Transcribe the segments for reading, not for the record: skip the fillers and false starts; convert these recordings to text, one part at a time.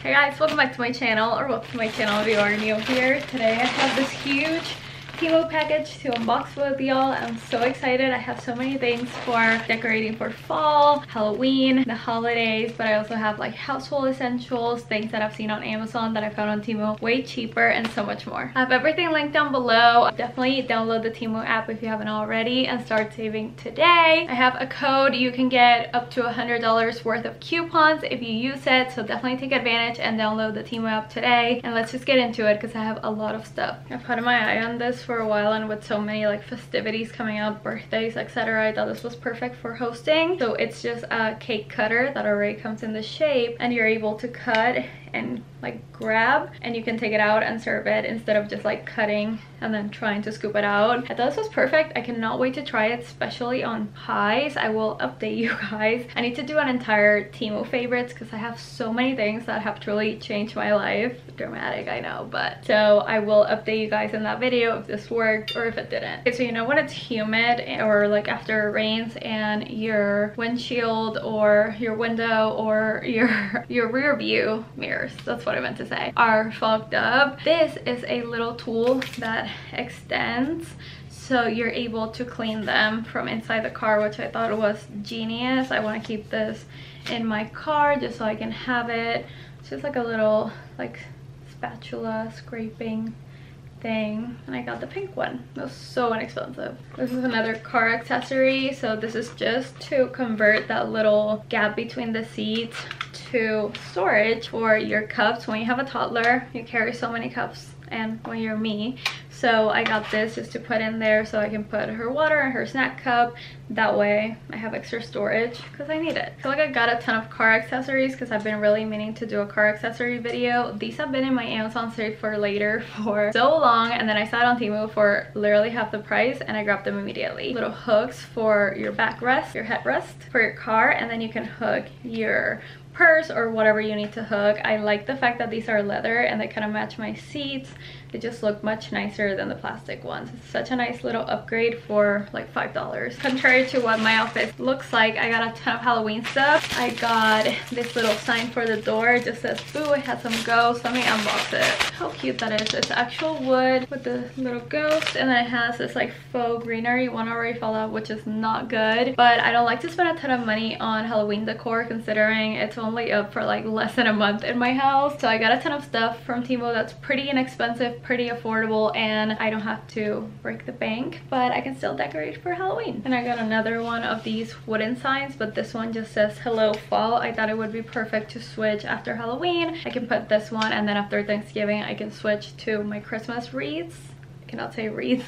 Hey guys, welcome back to my channel, or welcome to my channel if you are new here. Today I have this huge Temu package to unbox with y'all. I'm so excited. I have so many things for decorating for fall, Halloween, the holidays, but I also have like household essentials, things that I've seen on Amazon that I found on Temu way cheaper, and so much more. I have everything linked down below. Definitely download the Temu app if you haven't already and start saving today. I have a code. You can get up to $100 worth of coupons if you use it, so definitely take advantage and download the Temu app today. And let's just get into it because I have a lot of stuff. I've had my eye on this for a while, and with so many like festivities coming up, birthdays, etc., I thought this was perfect for hosting. So it's just a cake cutter that already comes in the shape, and you're able to cut and like grab, and you can take it out and serve it instead of just like cutting and then trying to scoop it out. I thought this was perfect. I cannot wait to try it, especially on pies. I will update you guys. I need to do an entire Temu favorites because I have so many things that have truly changed my life. Dramatic, I know, but so I will update you guys in that video if this worked or if it didn't. Okay, so you know when it's humid or like after it rains and your windshield or your window or your rear view mirrors, that's what I meant to say, are fogged up. This is a little tool that extends so you're able to clean them from inside the car, which I thought was genius. I want to keep this in my car just so I can have it. It's just like a little like spatula scraping thing, and I got the pink one. It was so inexpensive. This is another car accessory. So this is just to convert that little gap between the seats to storage for your cups. When you have a toddler, you carry so many cups, and when you're me, so I got this just to put in there so I can put her water and her snack cup. That way I have extra storage because I need it. I feel like I got a ton of car accessories because I've been really meaning to do a car accessory video. These have been in my Amazon save for later for so long, and then I saw it on Temu for literally half the price and I grabbed them immediately. Little hooks for your backrest, your headrest for your car, and then you can hook your purse or whatever you need to hook. I like the fact that these are leather and they kind of match my seats. They just look much nicer than the plastic ones. It's such a nice little upgrade for like $5. Contrary to what my outfit looks like, I got a ton of Halloween stuff. I got this little sign for the door. It just says boo. It has some ghosts. Let me unbox it. How cute that is. It's actual wood with the little ghost, and then it has this like faux greenery. One already fell out, which is not good, but I don't like to spend a ton of money on Halloween decor considering it's only up for like less than a month in my house. So I got a ton of stuff from Temu that's pretty inexpensive, pretty affordable, and I don't have to break the bank, but I can still decorate for Halloween. And I got another one of these wooden signs, but this one just says hello fall. I thought it would be perfect to switch after Halloween. I can put this one, and then after Thanksgiving I can switch to my Christmas wreaths. Cannot say wreath,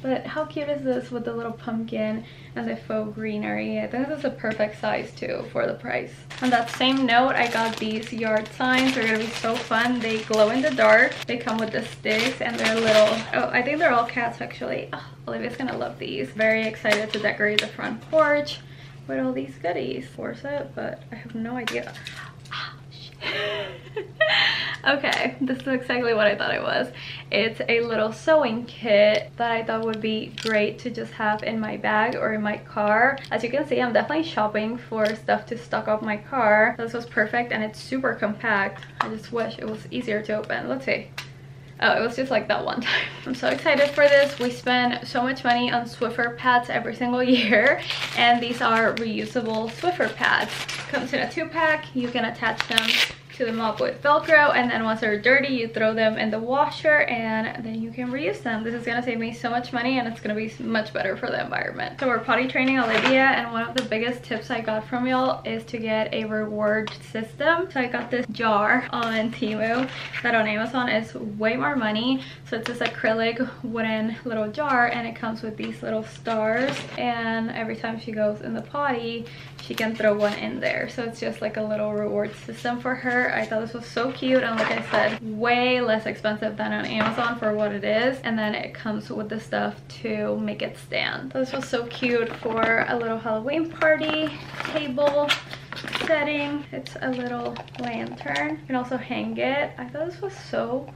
but how cute is this with the little pumpkin and the faux greenery? I think this is a perfect size too for the price. On that same note, I got these yard signs. They're gonna be so fun. They glow in the dark. They come with the sticks, and they're little, oh, I think they're all cats actually. Oh, Olivia's gonna love these. Very excited to decorate the front porch with all these goodies. Force it, but I have no idea. Okay, this is exactly what I thought it was. It's a little sewing kit that I thought would be great to just have in my bag or in my car. As you can see, I'm definitely shopping for stuff to stock up my car. This was perfect, and it's super compact. I just wish it was easier to open. Let's see. Oh, it was just like that one time. I'm so excited for this. We spend so much money on Swiffer pads every single year, and these are reusable Swiffer pads. Comes in a 2-pack. You can attach them to the mop with Velcro, and then once they're dirty you throw them in the washer and then you can reuse them. This is gonna save me so much money, and it's gonna be much better for the environment. So we're potty training Olivia, and one of the biggest tips I got from y'all is to get a reward system. So I got this jar on Temu that on Amazon is way more money. So it's this acrylic wooden little jar, and it comes with these little stars, and every time she goes in the potty she can throw one in there. So it's just like a little reward system for her. I thought this was so cute, and like I said, way less expensive than on Amazon for what it is, and then it comes with the stuff to make it stand. This was so cute for a little Halloween party table setting. It's a little lantern. You can also hang it. I thought this was so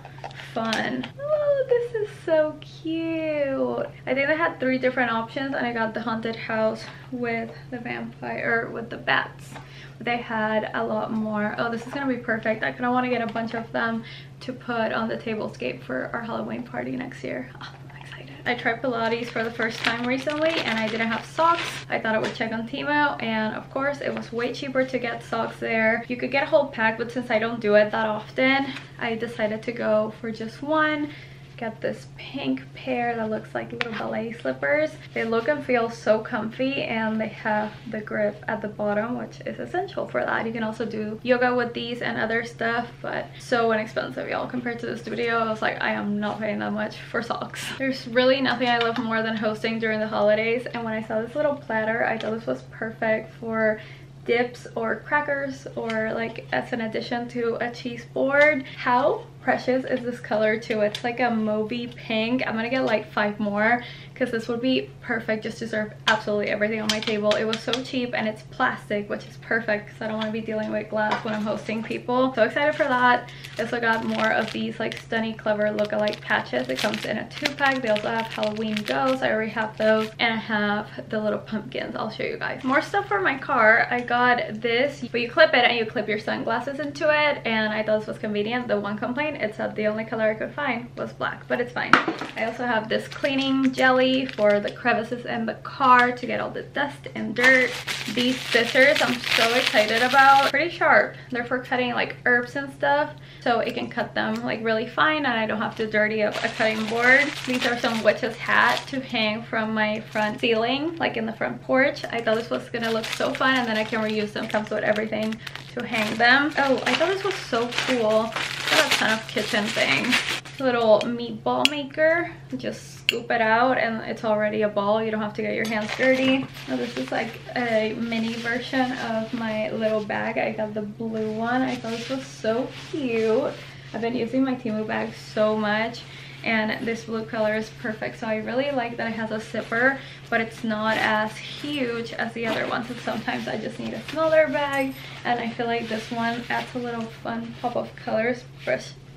fun. Oh, this is so cute. I think they had 3 different options, and I got the haunted house with the vampire, with the bats, They had a lot more. Oh, this is gonna be perfect. I kind of want to get a bunch of them to put on the tablescape for our Halloween party next year. Oh, I'm excited. I tried Pilates for the first time recently and I didn't have socks. I thought I would check on Temu, and of course it was way cheaper to get socks there. You could get a whole pack, but since I don't do it that often, I decided to go for just one. Got this pink pair that looks like little ballet slippers. They look and feel so comfy, and they have the grip at the bottom, which is essential for that. You can also do yoga with these and other stuff, but so inexpensive, y'all. Compared to this video, I was like, I am not paying that much for socks. There's really nothing I love more than hosting during the holidays, and when I saw this little platter, I thought this was perfect for dips or crackers, or like as an addition to a cheese board. How precious is this color too? It's like a mauvey pink. I'm gonna get like 5 more because this would be perfect just to serve absolutely everything on my table. It was so cheap, and it's plastic, which is perfect because I don't want to be dealing with glass when I'm hosting people. So excited for that. I also got more of these like Stunny Clever look-alike patches. It comes in a 2-pack. They also have Halloween ghosts. I already have those, and I have the little pumpkins. I'll show you guys more stuff for my car. I got this, but you clip it and you clip your sunglasses into it, and I thought this was convenient. The one complaint, it said the only color I could find was black, but it's fine. I also have this cleaning jelly for the crevices in the car to get all the dust and dirt. These scissors I'm so excited about. Pretty sharp. They're for cutting like herbs and stuff, so it can cut them like really fine, and I don't have to dirty up a cutting board. These are some witch's hat to hang from my front ceiling, like in the front porch. I thought this was gonna look so fun, and then I can reuse them. Comes with everything to hang them. Oh, I thought this was so cool. Got a ton of kitchen things. Little meatball maker. Just scoop it out and it's already a ball. You don't have to get your hands dirty. Now this is like a mini version of my little bag. I got the blue one. I thought this was so cute. I've been using my Temu bag so much, and this blue color is perfect. So I really like that it has a zipper, but it's not as huge as the other ones. And sometimes I just need a smaller bag, and I feel like this one adds a little fun pop of colors.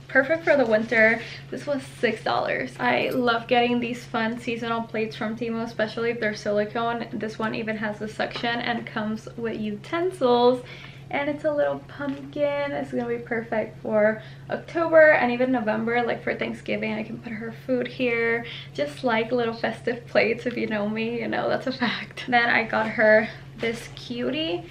Perfect for the winter. This was $6. I love getting these fun seasonal plates from Temu, especially if they're silicone. This one even has a suction and comes with utensils, and it's a little pumpkin. It's gonna be perfect for October and even November, like for Thanksgiving. I can put her food here. Just like little festive plates. If you know me, you know that's a fact. Then I got her this cutie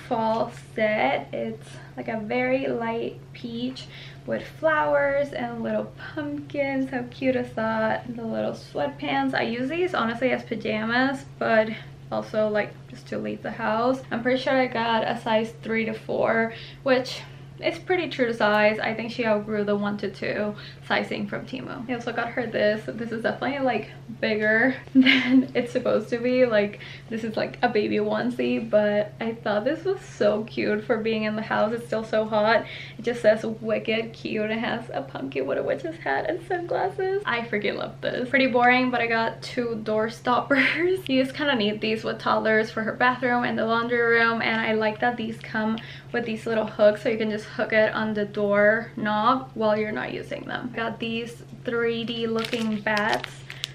fall set. It's like a very light peach with flowers and little pumpkins. How cute is that? The little sweatpants. I use these honestly as pajamas, but also like just to leave the house. I'm pretty sure I got a size 3 to 4, which is pretty true to size. I think she outgrew the 1 to 2 sizing from Temu. I also got her this. This is definitely like bigger than it's supposed to be. Like this is like a baby onesie, but I thought this was so cute for being in the house. It's still so hot. It just says wicked cute. It has a pumpkin with a witch's hat and sunglasses. I freaking love this. Pretty boring, but I got 2 door stoppers. You just kind of need these with toddlers for her bathroom and the laundry room, and I like that these come with these little hooks, so you can just hook it on the door knob while you're not using them. Got these 3D looking bats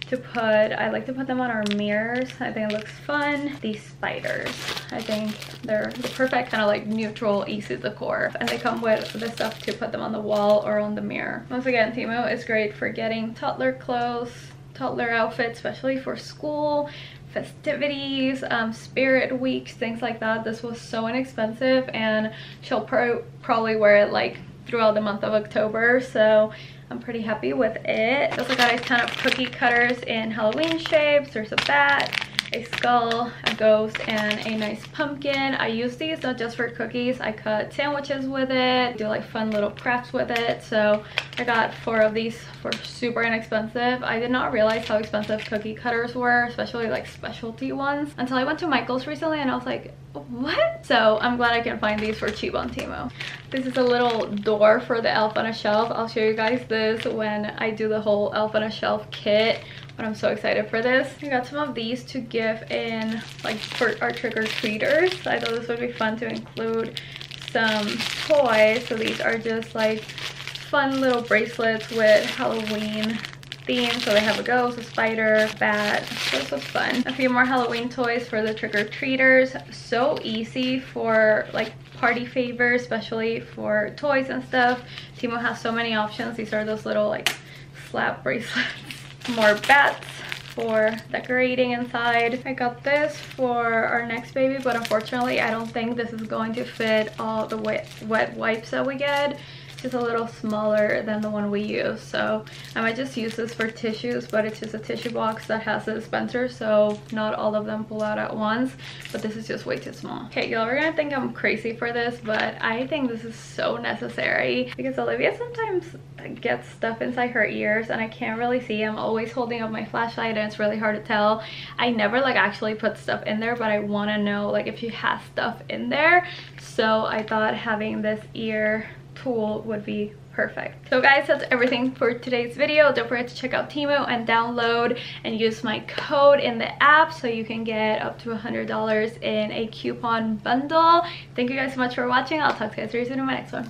to put. I like to put them on our mirrors. I think it looks fun. These spiders, I think they're the perfect kind of like neutral easy decor, and they come with the stuff to put them on the wall or on the mirror. Once again, Temu is great for getting toddler clothes, toddler outfits, especially for school, festivities, spirit weeks, things like that. This was so inexpensive, and she'll probably wear it like throughout the month of October, so I'm pretty happy with it. I also got a ton of cookie cutters in Halloween shapes. There's a bat, a skull, a ghost, and a nice pumpkin. I use these not just for cookies. I cut sandwiches with it, do like fun little crafts with it. So I got 4 of these for super inexpensive. I did not realize how expensive cookie cutters were, especially like specialty ones, until I went to Michael's recently and I was like, what? So I'm glad I can find these for cheap on Temu. This is a little door for the elf on a shelf. I'll show you guys this when I do the whole elf on a shelf kit, but I'm so excited for this. I got some of these to give in like for our trick-or-treaters. I thought this would be fun to include some toys. So these are just like fun little bracelets with Halloween theme. So they have a ghost, a spider, bat. This was fun. A few more Halloween toys for the trick-or-treaters. So easy for like party favor, especially for toys and stuff. Temu has so many options. These are those little like slap bracelets. More bats for decorating inside. I got this for our next baby, but unfortunately I don't think this is going to fit all the wet wipes that we get. It's just a little smaller than the one we use, so I might just use this for tissues, but it's just a tissue box that has a dispenser, so not all of them pull out at once, but this is just way too small. Okay, y'all are gonna think I'm crazy for this, but I think this is so necessary because Olivia sometimes gets stuff inside her ears and I can't really see. I'm always holding up my flashlight and it's really hard to tell. I never like actually put stuff in there, but I want to know like if she has stuff in there, so I thought having this ear tool would be perfect. So guys, that's everything for today's video. Don't forget to check out Temu and download and use my code in the app so you can get up to $100 in a coupon bundle. Thank you guys so much for watching. I'll talk to you guys very soon in my next one.